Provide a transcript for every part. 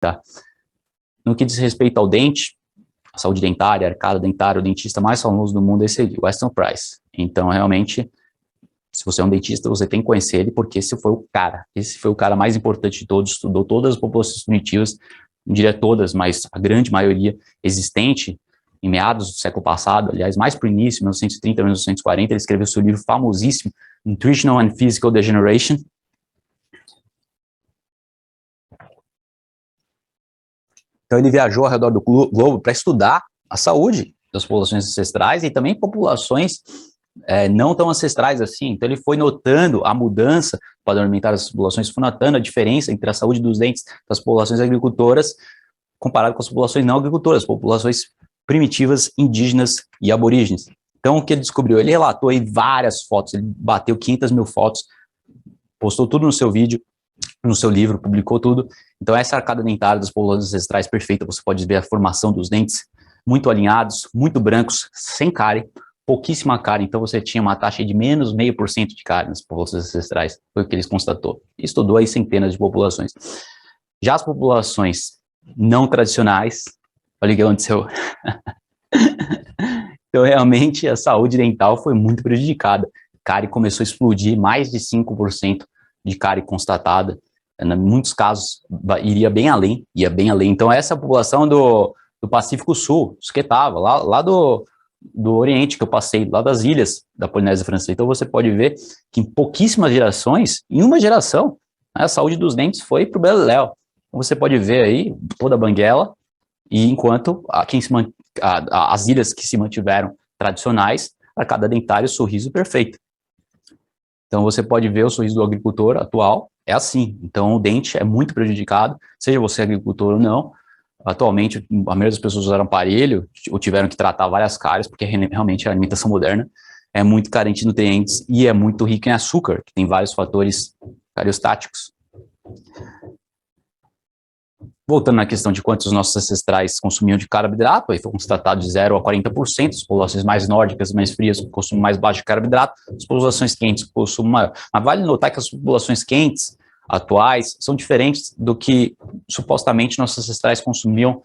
tá? No que diz respeito ao dente, a saúde dentária, arcada dentária, o dentista mais famoso do mundo é esse aqui, Weston Price. Então, realmente, se você é um dentista, você tem que conhecer ele, porque esse foi o cara mais importante de todos, estudou todas as populações primitivas, não diria todas, mas a grande maioria existente, em meados do século passado, aliás, mais para o início, 1930, 1940, ele escreveu seu livro famosíssimo, Nutritional and Physical Degeneration. Então ele viajou ao redor do globo para estudar a saúde das populações ancestrais e também populações não tão ancestrais assim. Então ele foi notando a mudança do padrão alimentar das populações, foi notando a diferença entre a saúde dos dentes das populações agricultoras comparado com as populações não agricultoras, populações primitivas, indígenas e aborígenes. Então o que ele descobriu? Ele relatou aí várias fotos, ele bateu 500 mil fotos, postou tudo no seu vídeo, no seu livro, publicou tudo. Então essa arcada dentária das populações ancestrais perfeita, você pode ver a formação dos dentes muito alinhados, muito brancos, sem cárie, pouquíssima cárie, então você tinha uma taxa de menos 0,5% de cárie nas populações ancestrais, foi o que eles constatou. Estudou aí centenas de populações. Já as populações não tradicionais, olha o que aconteceu. Então realmente a saúde dental foi muito prejudicada. Cárie começou a explodir, mais de 5% de cárie constatada. Em muitos casos, ia bem além. Então, essa população do Pacífico Sul, isso que estava, lá do Oriente, que eu passei, lá das ilhas da Polinésia Francesa. Então, você pode ver que em pouquíssimas gerações, em uma geração, a saúde dos dentes foi para o beleléu. Então, você pode ver aí toda a banguela, e enquanto as ilhas que se mantiveram tradicionais, arcada dentária, sorriso perfeito. Então, você pode ver o sorriso do agricultor atual, é assim. Então, o dente é muito prejudicado, seja você agricultor ou não. Atualmente, a maioria das pessoas usaram aparelho ou tiveram que tratar várias cáries, porque realmente a alimentação moderna é muito carente de nutrientes e é muito rica em açúcar, que tem vários fatores cariostáticos. Voltando na questão de quantos nossos ancestrais consumiam de carboidrato, aí foi constatado de 0 a 40%, as populações mais nórdicas, mais frias, consumo mais baixo de carboidrato, as populações quentes, consumo maior. Mas vale notar que as populações quentes atuais são diferentes do que supostamente nossos ancestrais consumiam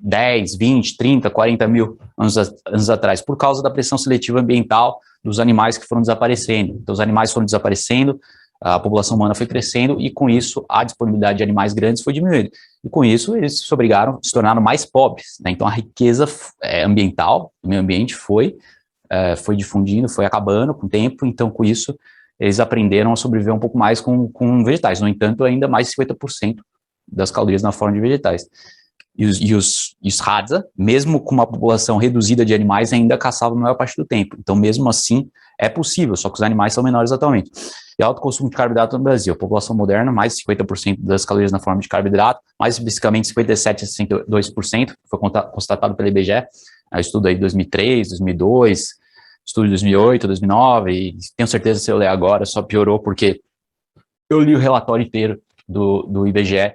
10, 20, 30, 40 mil anos atrás, por causa da pressão seletiva ambiental dos animais que foram desaparecendo. Então, os animais foram desaparecendo, a população humana foi crescendo e, com isso, a disponibilidade de animais grandes foi diminuindo. E, com isso, eles se tornaram mais pobres, né? Então, a riqueza ambiental, do meio ambiente, foi difundindo, foi acabando com o tempo. Então, com isso, eles aprenderam a sobreviver um pouco mais com vegetais. No entanto, ainda mais de 50% das calorias na forma de vegetais. E os Hadza, mesmo com uma população reduzida de animais, ainda caçavam a maior parte do tempo. Então, mesmo assim, é possível, só que os animais são menores atualmente. E alto consumo de carboidrato no Brasil. A população moderna, mais de 50% das calorias na forma de carboidrato, mais especificamente 57% a 62%, foi constatado pela IBGE, estudo aí de 2003, 2002, estudo de 2008, 2009, e tenho certeza que se eu ler agora só piorou, porque eu li o relatório inteiro do IBGE,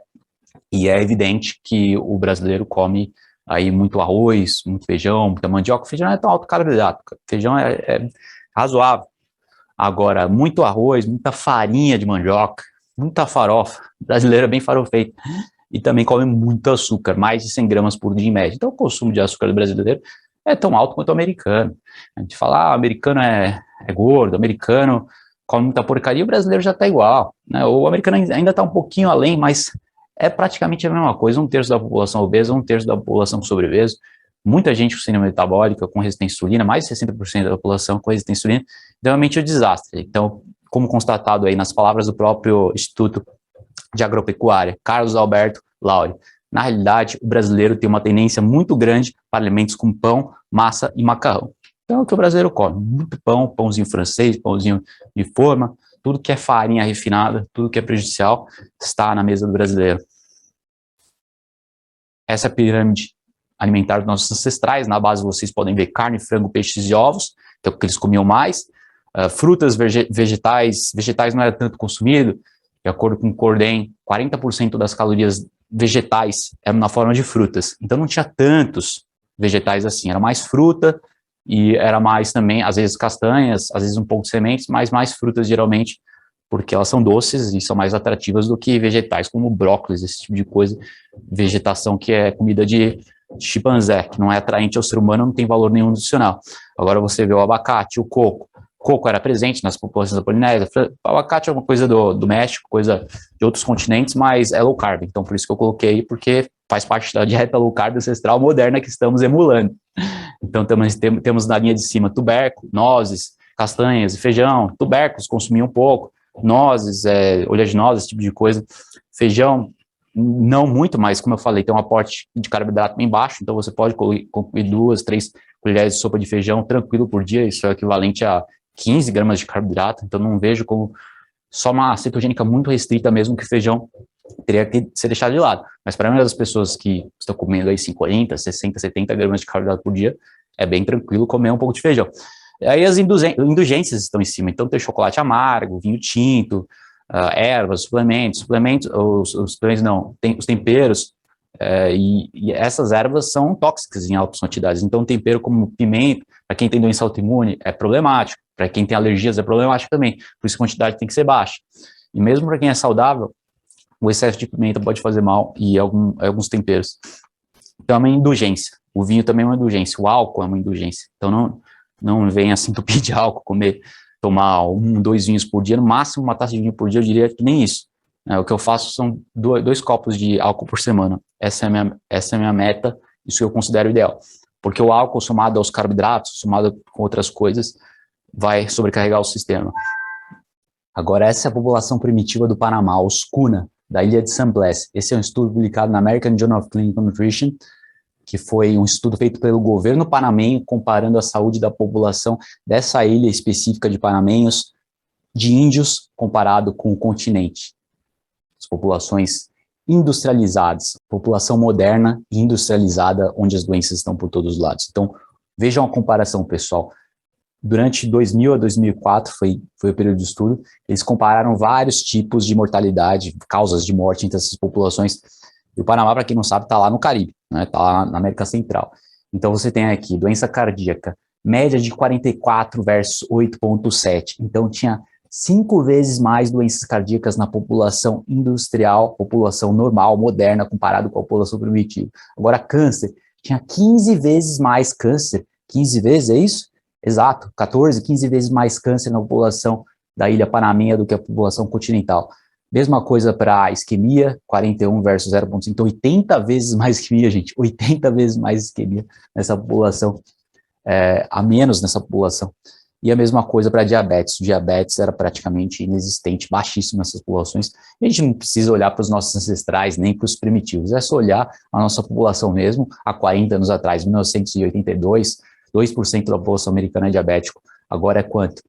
e é evidente que o brasileiro come aí muito arroz, muito feijão, muita mandioca. O feijão não é tão alto carboidrato, feijão é razoável. Agora, muito arroz, muita farinha de mandioca, muita farofa, o brasileiro é bem farofeito, e também come muito açúcar, mais de 100 gramas por dia em média. Então, o consumo de açúcar do brasileiro é tão alto quanto o americano. A gente fala, americano é gordo, o americano come muita porcaria, o brasileiro já está igual, né? O americano ainda está um pouquinho além, mas é praticamente a mesma coisa, 1/3 da população obesa, 1/3 da população com sobrepeso, muita gente com síndrome metabólica, com resistência à insulina, mais de 60% da população com resistência à insulina, realmente é um desastre. Então, como constatado aí nas palavras do próprio Instituto de Agropecuária, Carlos Alberto Lauri, na realidade, o brasileiro tem uma tendência muito grande para alimentos com pão, massa e macarrão. Então, é o que o brasileiro come, muito pão, pãozinho francês, pãozinho de forma, tudo que é farinha refinada, tudo que é prejudicial, está na mesa do brasileiro. Essa é a pirâmide alimentar dos nossos ancestrais. Na base vocês podem ver carne, frango, peixes e ovos, que é o que eles comiam mais. Frutas, vegetais não era tanto consumido. De acordo com o Corden, 40% das calorias vegetais eram na forma de frutas. Então não tinha tantos vegetais assim, era mais fruta e era mais também, às vezes castanhas, às vezes um pouco de sementes, mas mais frutas geralmente porque elas são doces e são mais atrativas do que vegetais como brócolis, esse tipo de coisa, vegetação que é comida de chimpanzé, que não é atraente ao ser humano, não tem valor nenhum nutricional. Agora você vê o abacate, o coco. Coco era presente nas populações da Polinésia. O abacate é uma coisa do México, coisa de outros continentes, mas é low carb. Então, por isso que eu coloquei, porque faz parte da dieta low carb ancestral moderna que estamos emulando. Então, temos na linha de cima tubérculo, nozes, castanhas e feijão. Tubérculos consumiam um pouco, nozes, oleaginosas, esse tipo de coisa. Feijão, não muito, mas como eu falei, tem um aporte de carboidrato bem baixo, então você pode concluir 2, 3 colheres de sopa de feijão tranquilo por dia, isso é equivalente a 15 gramas de carboidrato, então não vejo como só uma cetogênica muito restrita mesmo que feijão teria que ser deixado de lado. Mas para a maioria das pessoas que estão comendo aí 50, 60, 70 gramas de carboidrato por dia, é bem tranquilo comer um pouco de feijão. Aí as indulgências estão em cima, então tem chocolate amargo, vinho tinto, ervas, suplementos os suplementos não, tem os temperos, e essas ervas são tóxicas em altas quantidades, então um tempero como pimenta, para quem tem doença autoimune, é problemático, para quem tem alergias é problemático também, por isso a quantidade tem que ser baixa. E mesmo para quem é saudável, o excesso de pimenta pode fazer mal e alguns temperos. Então é uma indulgência, o vinho também é uma indulgência, o álcool é uma indulgência, então não venha assim entupir de álcool, tomar 1, 2 vinhos por dia, no máximo uma taça de vinho por dia, eu diria que nem isso. O que eu faço são 2 copos de álcool por semana. Essa é a minha meta, isso eu considero ideal. Porque o álcool, somado aos carboidratos, somado com outras coisas, vai sobrecarregar o sistema. Agora, essa é a população primitiva do Panamá, os Kuna, da ilha de San Blas. Esse é um estudo publicado na American Journal of Clinical Nutrition, que foi um estudo feito pelo governo panamenho, comparando a saúde da população dessa ilha específica de panamenhos, de índios, comparado com o continente. As populações industrializadas, população moderna e industrializada, onde as doenças estão por todos os lados. Então, vejam a comparação, pessoal. Durante 2000 a 2004, foi o período de estudo, eles compararam vários tipos de mortalidade, causas de morte entre essas populações. E o Panamá, para quem não sabe, está lá no Caribe, está lá na América Central. Então, você tem aqui doença cardíaca, média de 44 versus 8,7. Então, tinha 5 vezes mais doenças cardíacas na população industrial, população normal, moderna, comparado com a população primitiva. Agora, câncer, tinha 15 vezes mais câncer. 15 vezes, é isso? Exato, 14, 15 vezes mais câncer na população da ilha panamenha do que a população continental. Mesma coisa para isquemia, 41 versus 0,5, então 80 vezes mais isquemia, gente, 80 vezes mais isquemia nessa população, a menos nessa população. E a mesma coisa para diabetes, o diabetes era praticamente inexistente, baixíssimo nessas populações. A gente não precisa olhar para os nossos ancestrais, nem para os primitivos, é só olhar a nossa população mesmo, há 40 anos atrás, 1982, 2% da população americana é diabético, agora é quanto?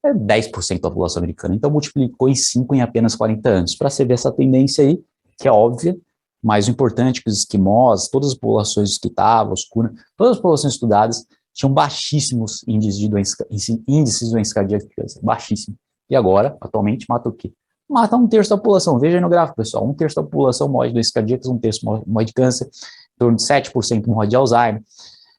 É 10% da população americana, então multiplicou em 5 em apenas 40 anos, para você ver essa tendência aí, que é óbvia, mas o importante é que os esquimós, todas as populações que estavam, os Kuna, todas as populações estudadas, tinham baixíssimos índices de doenças cardíacas, baixíssimo. E agora, atualmente, mata o quê? Mata 1/3 da população, veja aí no gráfico, pessoal, 1/3 da população morre de doenças cardíacas, 1/3 morre de câncer, em torno de 7% morre de Alzheimer.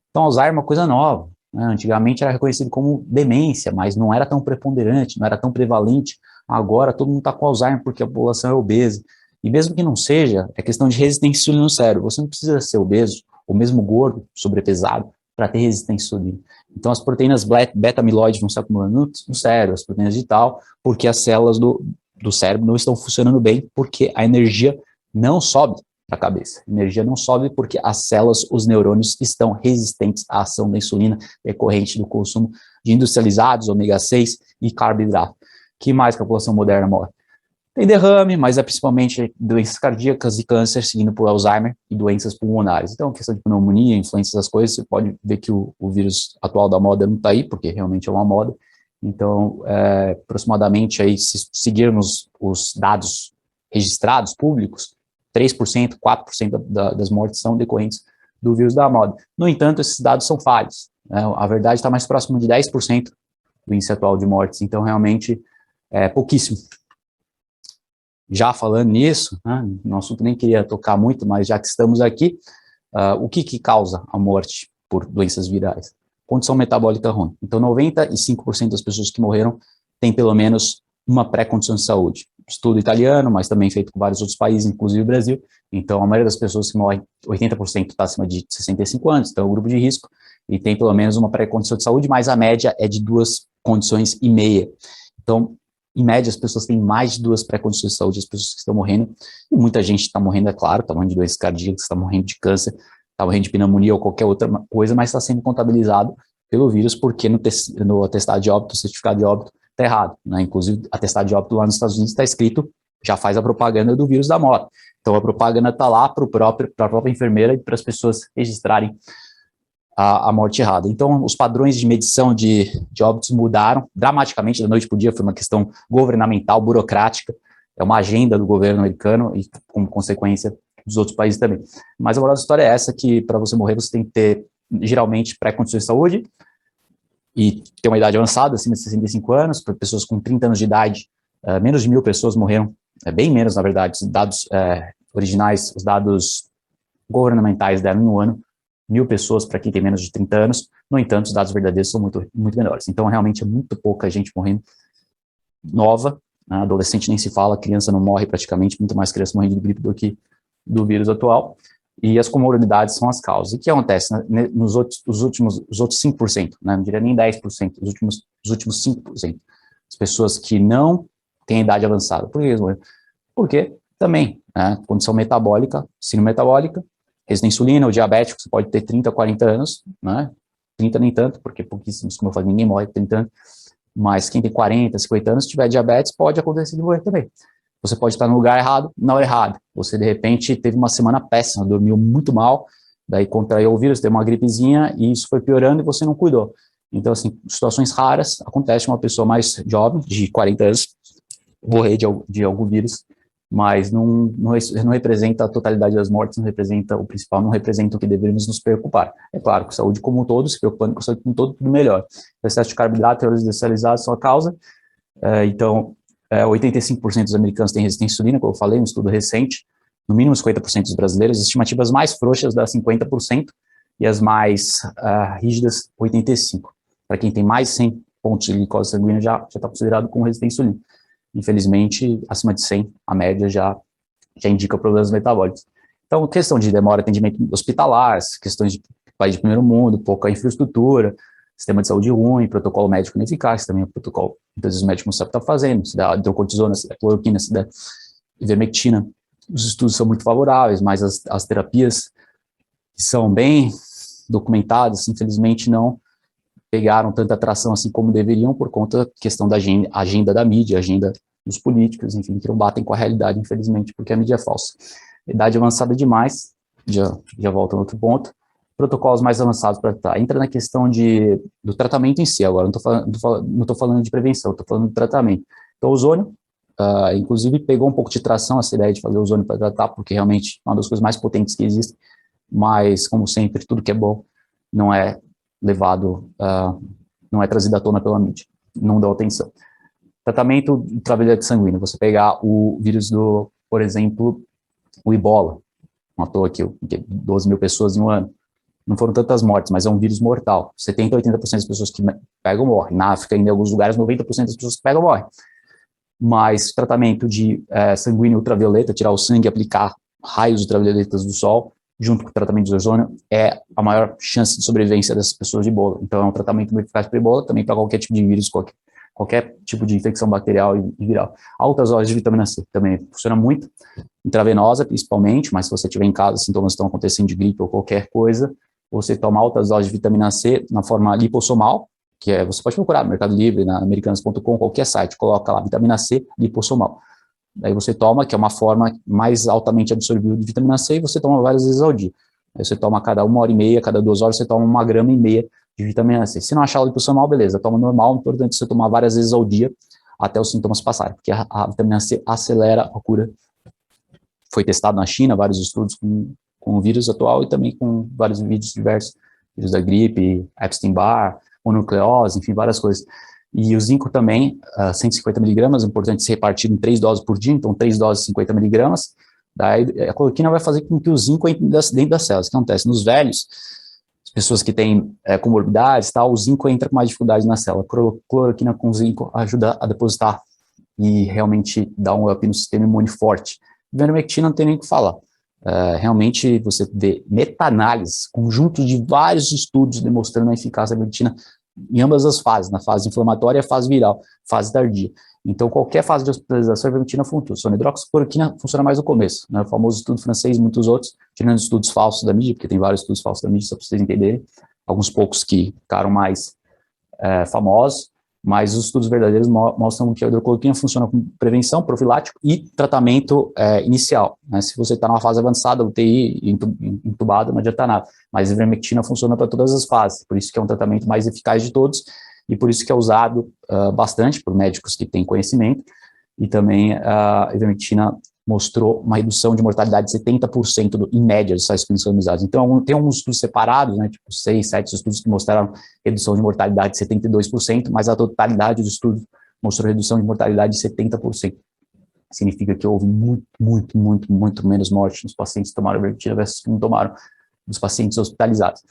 Então, Alzheimer é uma coisa nova, né? Antigamente era reconhecido como demência, mas não era tão preponderante, não era tão prevalente. Agora todo mundo está com Alzheimer porque a população é obesa. E mesmo que não seja, é questão de resistência à insulina no cérebro. Você não precisa ser obeso, ou mesmo gordo, sobrepesado, para ter resistência à insulina. Então, as proteínas beta-amiloide vão se acumulando no cérebro, as proteínas de tal, porque as células do cérebro não estão funcionando bem, porque a energia não sobe para a cabeça. A energia não sobe porque as células, os neurônios, estão resistentes à ação da insulina decorrente do consumo de industrializados, ômega 6 e carboidrato. Que mais que a população moderna morre? Tem derrame, mas é principalmente doenças cardíacas e câncer, seguindo por Alzheimer e doenças pulmonares. Então, questão de pneumonia, influência, essas coisas, você pode ver que o vírus atual da moda não está aí, porque realmente é uma moda. Então, aproximadamente, aí, se seguirmos os dados registrados, públicos, 3%, 4% das mortes são decorrentes do vírus da moda. No entanto, esses dados são falhos, né? A verdade está mais próximo de 10% do índice atual de mortes, então realmente é pouquíssimo. Já falando nisso, né, no assunto nem queria tocar muito, mas já que estamos aqui, o que causa a morte por doenças virais? Condição metabólica ruim. Então, 95% das pessoas que morreram têm pelo menos uma pré-condição de saúde. Estudo italiano, mas também feito com vários outros países, inclusive o Brasil. Então, a maioria das pessoas que morrem, 80% está acima de 65 anos, então é o grupo de risco, e tem pelo menos uma pré-condição de saúde, mas a média é de 2,5 condições. Então, em média, as pessoas têm mais de 2 pré-condições de saúde, as pessoas que estão morrendo, e muita gente está morrendo, é claro, está morrendo de doenças cardíacas, está morrendo de câncer, está morrendo de pneumonia ou qualquer outra coisa, mas está sendo contabilizado pelo vírus, porque no atestado de óbito, certificado de óbito, está errado, né? Inclusive, atestado de óbito lá nos Estados Unidos está escrito, já faz a propaganda do vírus da morte. Então, a propaganda está lá para a própria enfermeira e para as pessoas registrarem a morte errada. Então, os padrões de medição de óbitos mudaram dramaticamente da noite para o dia, foi uma questão governamental, burocrática, é uma agenda do governo americano e, como consequência, dos outros países também. Mas a moral da história é essa, que para você morrer você tem que ter, geralmente, pré-condições de saúde e ter uma idade avançada, acima de 65 anos, para pessoas com 30 anos de idade, menos de 1.000 pessoas morreram, bem menos, na verdade, os dados originais, os dados governamentais deram em um ano, 1.000 pessoas para quem tem menos de 30 anos, no entanto, os dados verdadeiros são muito, muito menores. Então, realmente, é muito pouca gente morrendo nova, né? Adolescente nem se fala, criança não morre praticamente, muito mais criança morrendo de gripe do que do vírus atual, e as comorbidades são as causas. E o que acontece, né? Os outros 5%, né? Não diria nem 10%, os últimos 5%, as pessoas que não têm idade avançada. Por que eles morreram? Porque também, né, condição metabólica, síndrome metabólica, resistência à insulina, ou diabético, você pode ter 30, 40 anos, né? 30 nem tanto, porque pouquíssimos, como eu falei, ninguém morre com 30 anos, mas quem tem 40, 50 anos, se tiver diabetes, pode acontecer de morrer também. Você pode estar no lugar errado, na hora errada. Você, de repente, teve uma semana péssima, dormiu muito mal, daí contraiu o vírus, teve uma gripezinha, e isso foi piorando e você não cuidou. Então, assim, situações raras, acontece uma pessoa mais jovem, de 40 anos, morrer de algum vírus, mas não representa a totalidade das mortes, não representa o principal, não representa o que deveríamos nos preocupar. É claro, com saúde como um todo, se preocupando com a saúde como um todo, tudo melhor. O excesso de carboidrato e óleo industrializados são a causa, então, 85% dos americanos têm resistência à insulina, como eu falei, um estudo recente, no mínimo 50% dos brasileiros, as estimativas mais frouxas dá 50%, e as mais rígidas, 85%. Para quem tem mais 100 pontos de glicose sanguínea, já está considerado como resistência à insulina. Infelizmente, acima de 100, a média já indica problemas metabólicos. Então, questão de demora de atendimento hospitalar, questões de país de primeiro mundo, pouca infraestrutura, sistema de saúde ruim, protocolo médico ineficaz, também é um protocolo, muitas vezes o médico não sabe o que está fazendo, se dá hidrocortisona, se dá cloroquina, se dá ivermectina, os estudos são muito favoráveis, mas as terapias que são bem documentadas, infelizmente não pegaram tanta atração assim como deveriam por conta da questão da agenda da mídia, agenda dos políticos, enfim, que não batem com a realidade, infelizmente, porque a mídia é falsa. Idade avançada demais, já volta no outro ponto, protocolos mais avançados para tratar. Entra na questão do tratamento em si, agora não estou falando de prevenção, estou falando de tratamento. Então, o ozônio, inclusive, pegou um pouco de tração essa ideia de fazer ozônio para tratar, porque realmente é uma das coisas mais potentes que existem, mas, como sempre, tudo que é bom não é levado, não é trazido à tona pela mídia, não dá atenção. Tratamento ultravioleta sanguíneo, você pegar o vírus por exemplo, o Ebola, matou aqui 12 mil pessoas em um ano, não foram tantas mortes, mas é um vírus mortal, 70% a 80% das pessoas que pegam morrem, na África, em alguns lugares, 90% das pessoas que pegam morrem, mas tratamento de sanguíneo ultravioleta, tirar o sangue e aplicar raios ultravioletas do sol, junto com o tratamento de ozônio, é a maior chance de sobrevivência dessas pessoas de Ebola. Então, é um tratamento muito eficaz para Ebola, também para qualquer tipo de vírus, qualquer tipo de infecção bacterial e viral. Altas doses de vitamina C também funciona muito, intravenosa principalmente, mas se você tiver em casa, sintomas estão acontecendo de gripe ou qualquer coisa, você toma altas doses de vitamina C na forma lipossomal, que você pode procurar no Mercado Livre, na americanas.com, qualquer site, coloca lá vitamina C lipossomal. Daí você toma, que é uma forma mais altamente absorvível de vitamina C, e você toma várias vezes ao dia. Aí você toma a cada 1h30, cada 2 horas, você toma 1,5 gramas de vitamina C. Se não achar o lipossomal, beleza, toma normal, importante você tomar várias vezes ao dia, até os sintomas passarem, porque a vitamina C acelera a cura. Foi testado na China, vários estudos com o vírus atual e também com vários vídeos diversos, vírus da gripe, Epstein-Barr, mononucleose, enfim, várias coisas. E o zinco também, 150 miligramas, é importante ser repartido em 3 doses por dia, então 3 doses de 50 miligramas. Daí a cloroquina vai fazer com que o zinco entre dentro das células. O que acontece? Nos velhos, as pessoas que têm comorbidades, o zinco entra com mais dificuldade na célula. Cloroquina com zinco ajuda a depositar e realmente dá um up no sistema imune forte. Ivermectina não tem nem o que falar. Realmente você vê meta-análise, conjunto de vários estudos demonstrando a eficácia da ivermectina em ambas as fases, na fase inflamatória e a fase viral, fase tardia. Então, qualquer fase de hospitalização, a ivermectina funciona. A hidroxicloroquina funciona mais no começo, né? O famoso estudo francês e muitos outros, tirando estudos falsos da mídia, porque tem vários estudos falsos da mídia, só para vocês entenderem, alguns poucos que ficaram mais famosos, mas os estudos verdadeiros mostram que a hidroxicloroquina funciona como prevenção, profilático e tratamento inicial, né? Se você está numa fase avançada, UTI, entubado, não adianta nada, mas a ivermectina funciona para todas as fases, por isso que é um tratamento mais eficaz de todos, e por isso que é usado bastante por médicos que têm conhecimento, e também a ivermectina mostrou uma redução de mortalidade de 70% em média de sites clínicos randomizados. Então, tem alguns estudos separados, né, tipo 6, 7 estudos que mostraram redução de mortalidade de 72%, mas a totalidade dos estudos mostrou redução de mortalidade de 70%. Significa que houve muito menos morte nos pacientes que tomaram ivermectina versus que não tomaram, nos pacientes hospitalizados.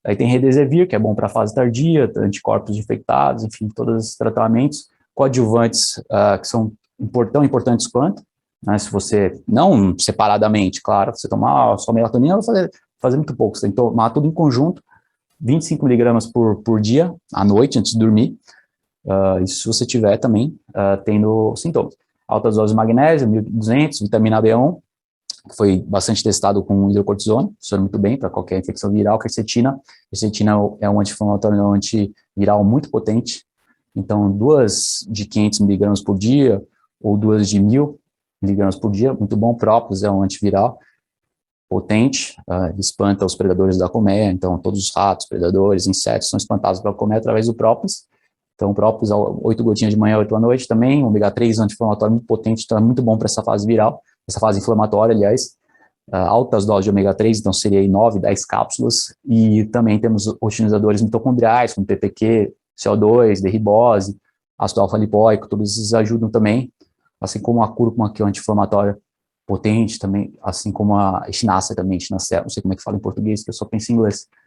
Aí tem Redesivir, que é bom para a fase tardia, anticorpos infectados, enfim, todos esses tratamentos. Coadjuvantes, que são tão importantes quanto, né, se você, não separadamente, claro, você tomar só melatonina, vai fazer muito pouco, você tem que tomar tudo em conjunto, 25 miligramas por dia, à noite, antes de dormir, isso se você tiver também tendo sintomas. Altas doses de magnésio, 1.200, vitamina B1, que foi bastante testado com hidrocortisona, funciona muito bem para qualquer infecção viral. Quercetina é um anti-inflamatório, um antiviral muito potente, então 2 de 500 miligramas por dia, ou 2 de 1.000 miligramas por dia, muito bom. Própolis é um antiviral potente, espanta os predadores da colmeia, então todos os ratos, predadores, insetos são espantados pela colmeia através do própolis. Então, própolis, 8 gotinhas de manhã, 8 à noite também, ômega 3, anti-inflamatório muito potente, então é muito bom para essa fase viral, essa fase inflamatória, aliás, altas doses de ômega 3, então seria aí 9, 10 cápsulas, e também temos otimizadores mitocondriais, como PPQ, CO2, derribose, ácido alfa-lipoico, todos esses ajudam também, assim como a cúrcuma, que é um anti-inflamatório potente também, assim como a echinacea também, echinacea, não sei como é que fala em português, que eu só penso em inglês,